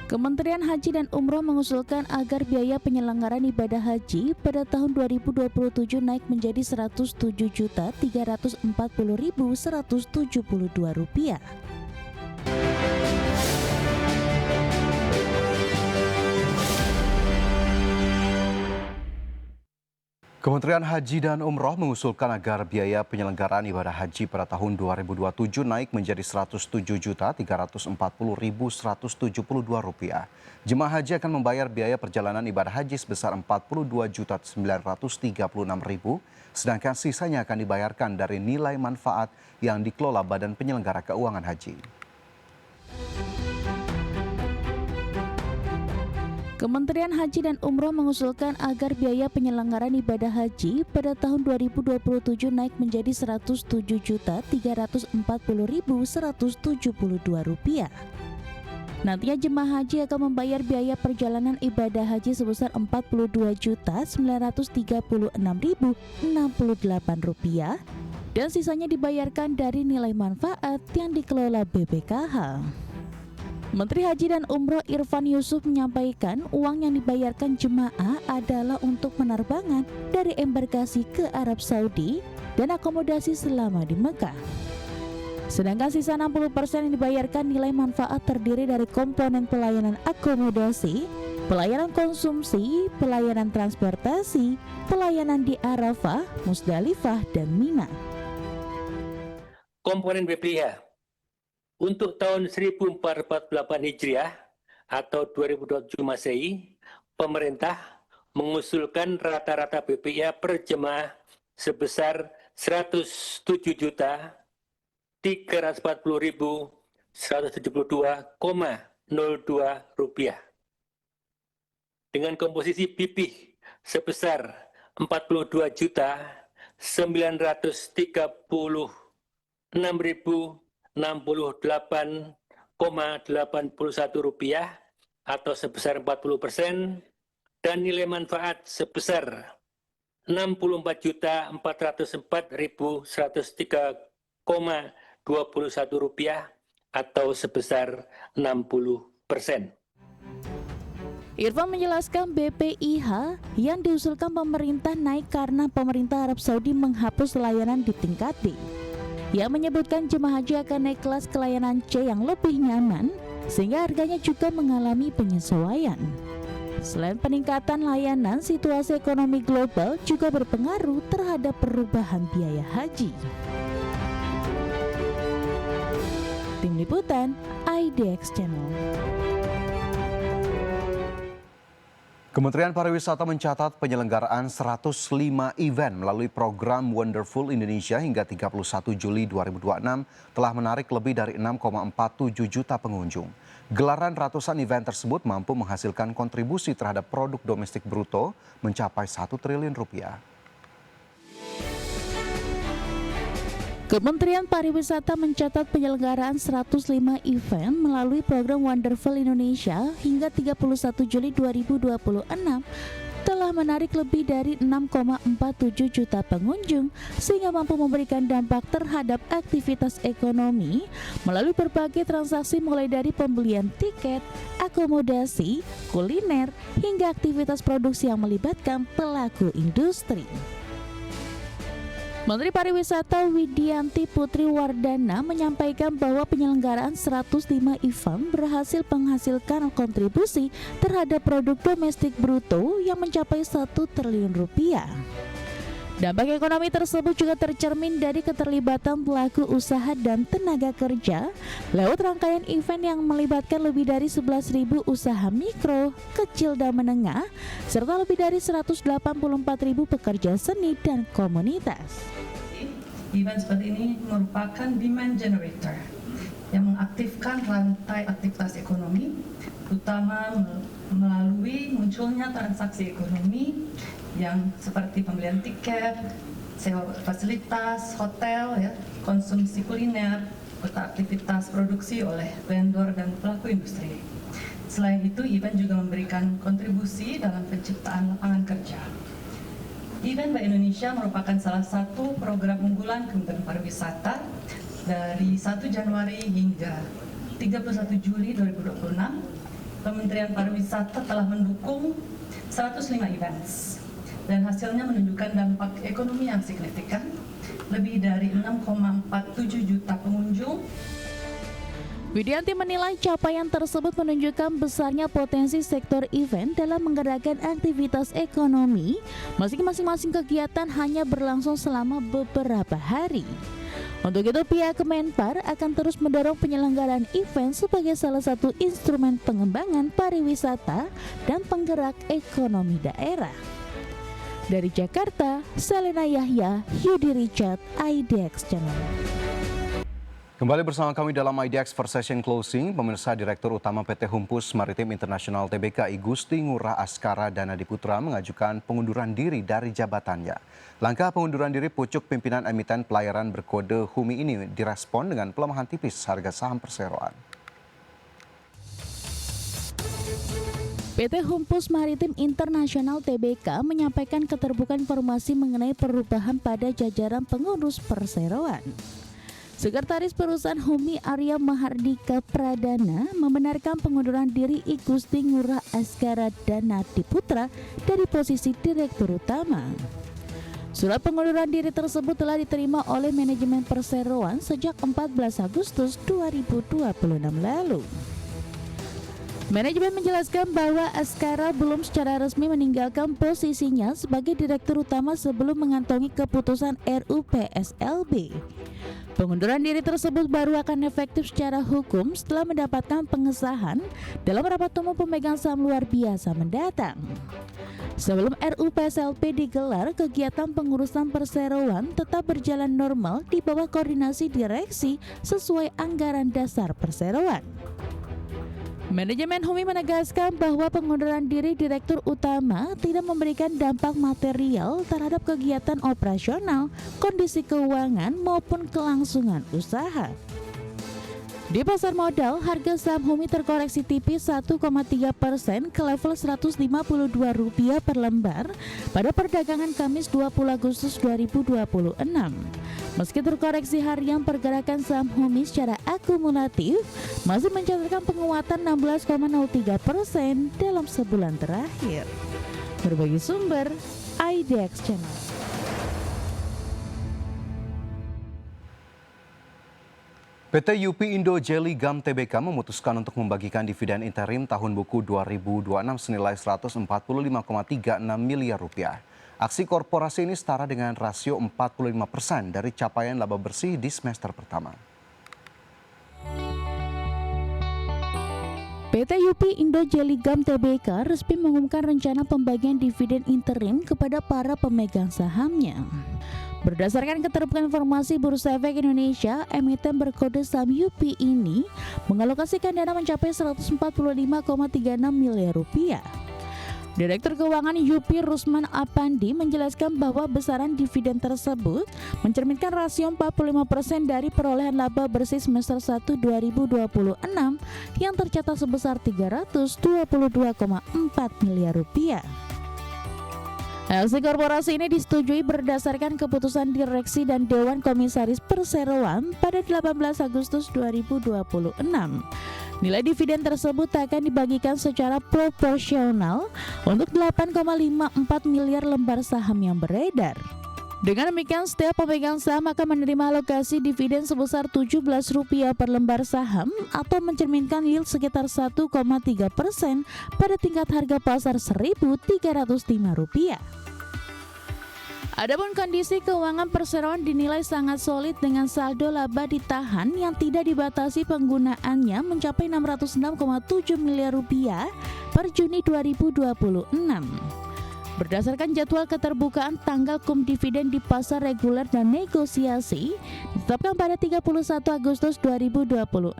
Kementerian Haji dan Umroh mengusulkan agar biaya penyelenggaraan ibadah haji pada tahun 2027 naik menjadi Rp107.340.172. Kementerian Haji dan Umroh mengusulkan agar biaya penyelenggaraan ibadah haji pada tahun 2027 naik menjadi Rp107.340.172. Jemaah haji akan membayar biaya perjalanan ibadah haji sebesar Rp42.936.000, sedangkan sisanya akan dibayarkan dari nilai manfaat yang dikelola Badan Penyelenggara Keuangan Haji. Kementerian Haji dan Umroh mengusulkan agar biaya penyelenggaraan ibadah haji pada tahun 2027 naik menjadi Rp107.340.172. Nantinya jemaah haji akan membayar biaya perjalanan ibadah haji sebesar Rp42.936.068 dan sisanya dibayarkan dari nilai manfaat yang dikelola BPKH. Menteri Haji dan Umroh Irfan Yusuf menyampaikan uang yang dibayarkan jemaah adalah untuk penerbangan dari embarkasi ke Arab Saudi dan akomodasi selama di Mekah. Sedangkan sisa 60% yang dibayarkan nilai manfaat terdiri dari komponen pelayanan akomodasi, pelayanan konsumsi, pelayanan transportasi, pelayanan di Arafah, Musdalifah, dan Mina. Komponen BPIH untuk tahun 1448 Hijriah atau 2027 Masehi, pemerintah mengusulkan rata-rata BPIH per jemaah sebesar Rp107.340.172,02 dengan komposisi BPIH sebesar Rp42.936.068,81 atau sebesar 40% dan nilai manfaat sebesar Rp64.404.103,21 atau sebesar 60%. Irfan menjelaskan BPIH yang diusulkan pemerintah naik karena pemerintah Arab Saudi menghapus layanan di tingkat D. Ia menyebutkan jemaah haji akan naik kelas ke layanan C yang lebih nyaman sehingga harganya juga mengalami penyesuaian. Selain peningkatan layanan, situasi ekonomi global juga berpengaruh terhadap perubahan biaya haji. Tim Liputan IDX Channel. Kementerian Pariwisata mencatat penyelenggaraan 105 event melalui program Wonderful Indonesia hingga 31 Juli 2026 telah menarik lebih dari 6,47 juta pengunjung. Gelaran ratusan event tersebut mampu menghasilkan kontribusi terhadap produk domestik bruto mencapai 1 triliun rupiah. Kementerian Pariwisata mencatat penyelenggaraan 105 event melalui program Wonderful Indonesia hingga 31 Juli 2026 telah menarik lebih dari 6,47 juta pengunjung sehingga mampu memberikan dampak terhadap aktivitas ekonomi melalui berbagai transaksi mulai dari pembelian tiket, akomodasi, kuliner, hingga aktivitas produksi yang melibatkan pelaku industri. Menteri Pariwisata Widianti Putri Wardana menyampaikan bahwa penyelenggaraan 105 event berhasil menghasilkan kontribusi terhadap produk domestik bruto yang mencapai 1 triliun rupiah. Dampak ekonomi tersebut juga tercermin dari keterlibatan pelaku usaha dan tenaga kerja lewat rangkaian event yang melibatkan lebih dari 11.000 usaha mikro, kecil dan menengah, serta lebih dari 184.000 pekerja seni dan komunitas. Event seperti ini merupakan demand generator yang mengaktifkan rantai aktivitas ekonomi, terutama melalui munculnya transaksi ekonomi yang seperti pembelian tiket, sewa fasilitas, hotel, konsumsi kuliner, serta aktivitas produksi oleh vendor dan pelaku industri. Selain itu, event juga memberikan kontribusi dalam penciptaan lapangan kerja. Event Bank Indonesia merupakan salah satu program unggulan Kementerian Pariwisata dari 1 Januari hingga 31 Juli 2026 Kementerian Pariwisata telah mendukung 105 events dan hasilnya menunjukkan dampak ekonomi yang signifikan, lebih dari 6,47 juta pengunjung. Widianti menilai capaian tersebut menunjukkan besarnya potensi sektor event dalam menggerakkan aktivitas ekonomi, meski masing-masing kegiatan hanya berlangsung selama beberapa hari. Untuk itu, pihak Kemenpar akan terus mendorong penyelenggaraan event sebagai salah satu instrumen pengembangan pariwisata dan penggerak ekonomi daerah. Dari Jakarta, Selena Yahya, Yudi Richard, IDX Channel. Kembali bersama kami dalam IDX First Session Closing, pemirsa Direktur Utama PT Humpus Maritim Internasional Tbk Igusti Ngurah Askara Danadiputra mengajukan pengunduran diri dari jabatannya. Langkah pengunduran diri pucuk pimpinan emiten pelayaran berkode HUMI ini direspon dengan pelemahan tipis harga saham perseroan. PT Humpus Maritim Internasional Tbk menyampaikan keterbukaan informasi mengenai perubahan pada jajaran pengurus perseroan. Sekretaris Perusahaan HUMI Arya Mahardika Pradana membenarkan pengunduran diri Igusti Ngurah Askara Danadiputra dari posisi Direktur Utama. Surat pengunduran diri tersebut telah diterima oleh manajemen perseroan sejak 14 Agustus 2026 lalu. Manajemen menjelaskan bahwa Askara belum secara resmi meninggalkan posisinya sebagai Direktur Utama sebelum mengantongi keputusan RUPSLB. Pengunduran diri tersebut baru akan efektif secara hukum setelah mendapatkan pengesahan dalam rapat umum pemegang saham luar biasa mendatang. Sebelum RUPSLB digelar, kegiatan pengurusan perseroan tetap berjalan normal di bawah koordinasi direksi sesuai anggaran dasar perseroan. Manajemen HUMI menegaskan bahwa pengunduran diri Direktur Utama tidak memberikan dampak material terhadap kegiatan operasional, kondisi keuangan maupun kelangsungan usaha. Di pasar modal, harga saham HUMI terkoreksi tipis 1,3% ke level Rp152 per lembar pada perdagangan Kamis 20 Agustus 2026. Meski terkoreksi harian, pergerakan saham HUMI secara akumulatif masih mencatatkan penguatan 16,03% dalam sebulan terakhir. Berbagi sumber, IDX Channel. PT UP Indo Jelly Gum Tbk memutuskan untuk membagikan dividen interim tahun buku 2026 senilai Rp145,36 miliar. Aksi korporasi ini setara dengan rasio 45% dari capaian laba bersih di semester pertama. PT UP Indo Jelly Gum Tbk resmi mengumumkan rencana pembagian dividen interim kepada para pemegang sahamnya. Berdasarkan keterbukaan informasi Bursa Efek Indonesia, emiten berkode saham UP ini mengalokasikan dana mencapai Rp145,36 miliar. Direktur Keuangan UP Rusman Apandi menjelaskan bahwa besaran dividen tersebut mencerminkan rasio 45% dari perolehan laba bersih semester 1 2026 yang tercatat sebesar Rp322,4 miliar. Aksi korporasi ini disetujui berdasarkan keputusan direksi dan Dewan Komisaris Perseroan pada 18 Agustus 2026. Nilai dividen tersebut akan dibagikan secara proporsional untuk 8,54 miliar lembar saham yang beredar. Dengan demikian, setiap pemegang saham akan menerima alokasi dividen sebesar Rp17 per lembar saham atau mencerminkan yield sekitar 1,3% pada tingkat harga pasar Rp1.305. Adapun kondisi keuangan perseroan dinilai sangat solid dengan saldo laba ditahan yang tidak dibatasi penggunaannya mencapai Rp606,7 miliar per Juni 2026. Berdasarkan jadwal keterbukaan tanggal kum dividen di pasar reguler dan negosiasi ditetapkan pada 31 Agustus 2026.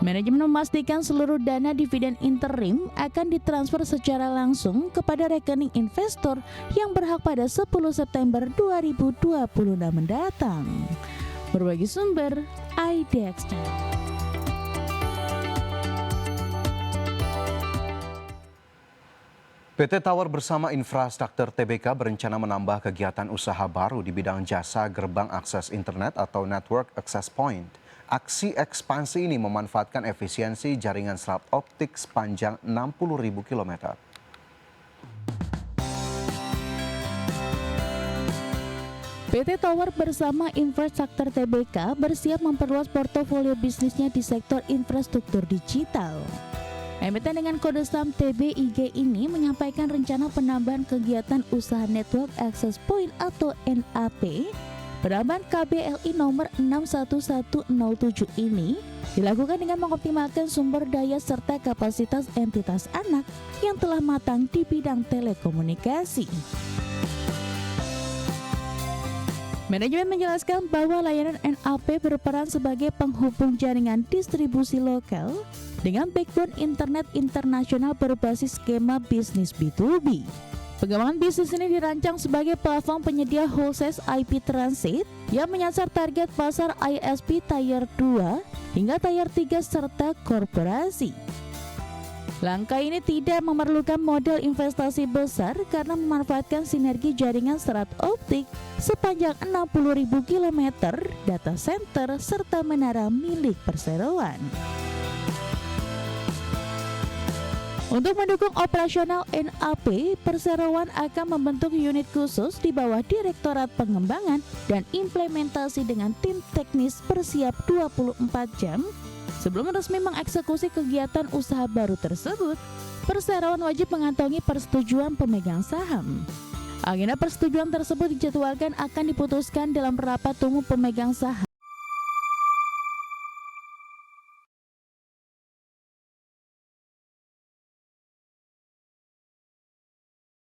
Manajemen memastikan seluruh dana dividen interim akan ditransfer secara langsung kepada rekening investor yang berhak pada 10 September 2026 mendatang. Berbagi sumber, IDX Channel. PT Tower bersama Infrastruktur Tbk berencana menambah kegiatan usaha baru di bidang jasa gerbang akses internet atau Network Access Point. Aksi ekspansi ini memanfaatkan efisiensi jaringan serat optik sepanjang 60.000 km. PT Tower bersama Infrastruktur Tbk bersiap memperluas portofolio bisnisnya di sektor infrastruktur digital. Emiten dengan kode saham TBIG ini menyampaikan rencana penambahan kegiatan usaha Network Access Point atau NAP. Penambahan KBLI nomor 61107 ini dilakukan dengan mengoptimalkan sumber daya serta kapasitas entitas anak yang telah matang di bidang telekomunikasi. Manajemen menjelaskan bahwa layanan NAP berperan sebagai penghubung jaringan distribusi lokal dengan backbone internet internasional berbasis skema bisnis B2B. Pengembangan bisnis ini dirancang sebagai platform penyedia wholesale IP transit yang menyasar target pasar ISP Tier 2 hingga Tier 3 serta korporasi. Langkah ini tidak memerlukan modal investasi besar karena memanfaatkan sinergi jaringan serat optik sepanjang 60.000 km, data center, serta menara milik perseroan. Untuk mendukung operasional NAP, perseroan akan membentuk unit khusus di bawah Direktorat Pengembangan dan Implementasi dengan tim teknis bersiap 24 jam. Sebelum resmi mengeksekusi kegiatan usaha baru tersebut, perseroan wajib mengantongi persetujuan pemegang saham. Agenda persetujuan tersebut dijadwalkan akan diputuskan dalam rapat umum pemegang saham